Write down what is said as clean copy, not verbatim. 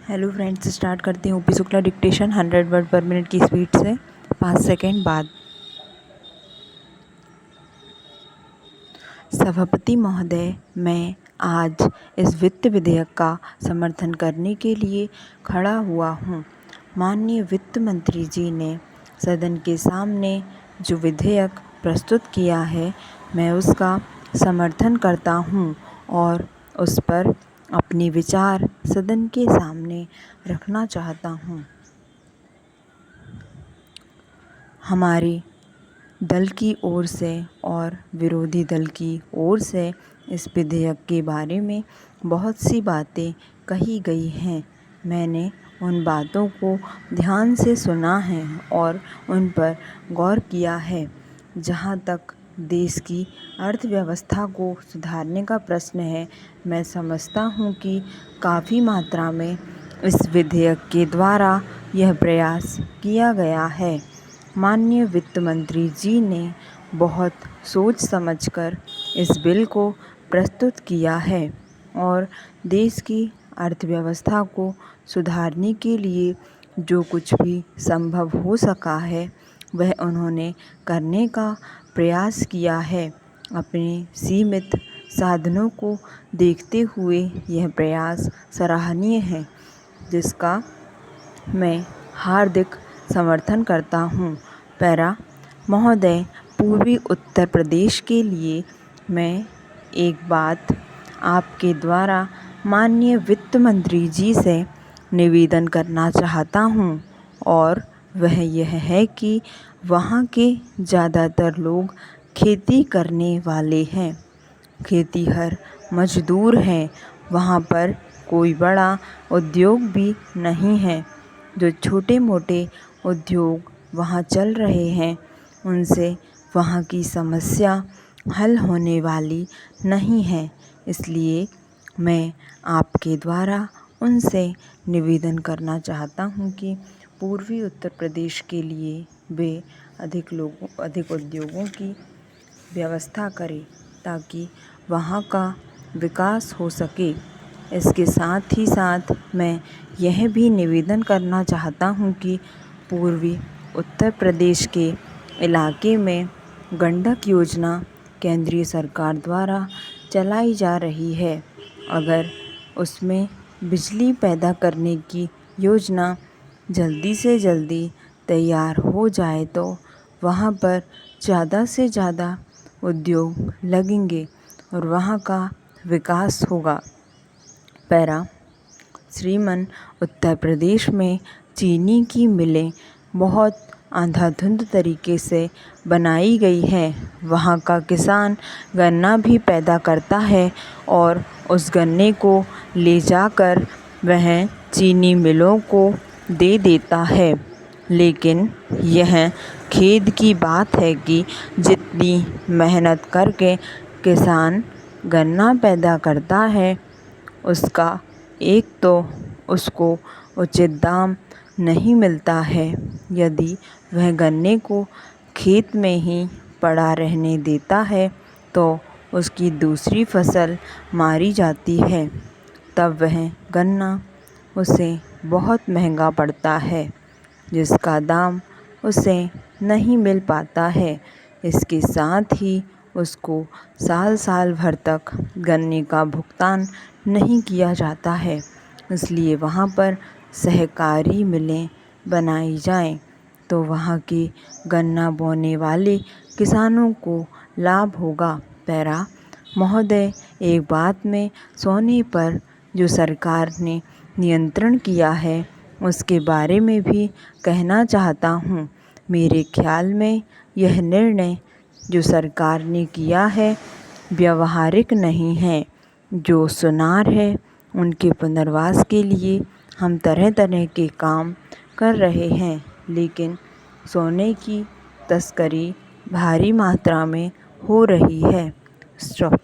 Hello friends, start करते हैं OP Shukla dictation 100 word पर मिनट की स्पीड से 5 सेकेंड बाद। सभापति महोदय, मैं आज इस वित्त विधेयक का समर्थन करने के लिए खड़ा हुआ हूँ। माननीय वित्त मंत्री जी ने सदन के सामने जो विधेयक प्रस्तुत किया है, मैं उसका समर्थन करता हूँ और उस पर अपने विचार सदन के सामने रखना चाहता हूँ। हमारे दल की ओर से और विरोधी दल की ओर से इस विधेयक के बारे में बहुत सी बातें कही गई हैं। मैंने उन बातों को ध्यान से सुना है और उन पर गौर किया है। जहाँ तक देश की अर्थव्यवस्था को सुधारने का प्रश्न है, मैं समझता हूँ कि काफ़ी मात्रा में इस विधेयक के द्वारा यह प्रयास किया गया है। माननीय वित्त मंत्री जी ने बहुत सोच समझकर इस बिल को प्रस्तुत किया है और देश की अर्थव्यवस्था को सुधारने के लिए जो कुछ भी संभव हो सका है, वह उन्होंने करने का प्रयास किया है। अपने सीमित साधनों को देखते हुए यह प्रयास सराहनीय है, जिसका मैं हार्दिक समर्थन करता हूँ। पैरा महोदय, पूर्वी उत्तर प्रदेश के लिए मैं एक बात आपके द्वारा माननीय वित्त मंत्री जी से निवेदन करना चाहता हूँ और वह यह है कि वहाँ के ज़्यादातर लोग खेती करने वाले हैं, खेतीहर मजदूर हैं। वहाँ पर कोई बड़ा उद्योग भी नहीं है। जो छोटे मोटे उद्योग वहाँ चल रहे हैं, उनसे वहाँ की समस्या हल होने वाली नहीं है। इसलिए मैं आपके द्वारा उनसे निवेदन करना चाहता हूँ कि पूर्वी उत्तर प्रदेश के लिए वे अधिक उद्योगों की व्यवस्था करें, ताकि वहाँ का विकास हो सके। इसके साथ ही साथ मैं यह भी निवेदन करना चाहता हूँ कि पूर्वी उत्तर प्रदेश के इलाके में गंडक योजना केंद्रीय सरकार द्वारा चलाई जा रही है। अगर उसमें बिजली पैदा करने की योजना जल्दी से जल्दी तैयार हो जाए तो वहाँ पर ज़्यादा से ज़्यादा उद्योग लगेंगे और वहाँ का विकास होगा। पैरा श्रीमान, उत्तर प्रदेश में चीनी की मिलें बहुत अंधाधुंध तरीके से बनाई गई हैं। वहाँ का किसान गन्ना भी पैदा करता है और उस गन्ने को ले जाकर वह चीनी मिलों को दे देता है। लेकिन यह खेद की बात है कि जितनी मेहनत करके किसान गन्ना पैदा करता है, उसका एक तो उसको उचित दाम नहीं मिलता है। यदि वह गन्ने को खेत में ही पड़ा रहने देता है तो उसकी दूसरी फसल मारी जाती है, तब वह गन्ना उसे बहुत महंगा पड़ता है, जिसका दाम उसे नहीं मिल पाता है। इसके साथ ही उसको साल साल भर तक गन्ने का भुगतान नहीं किया जाता है। इसलिए वहाँ पर सहकारी मिलें बनाई जाएं, तो वहाँ के गन्ना बोने वाले किसानों को लाभ होगा। पैरा महोदय, एक बात में सोने पर जो सरकार ने नियंत्रण किया है, उसके बारे में भी कहना चाहता हूँ। मेरे ख्याल में यह निर्णय जो सरकार ने किया है व्यावहारिक नहीं है। जो सुनार है, उनके पुनर्वास के लिए हम तरह तरह के काम कर रहे हैं, लेकिन सोने की तस्करी भारी मात्रा में हो रही है। स्टॉप।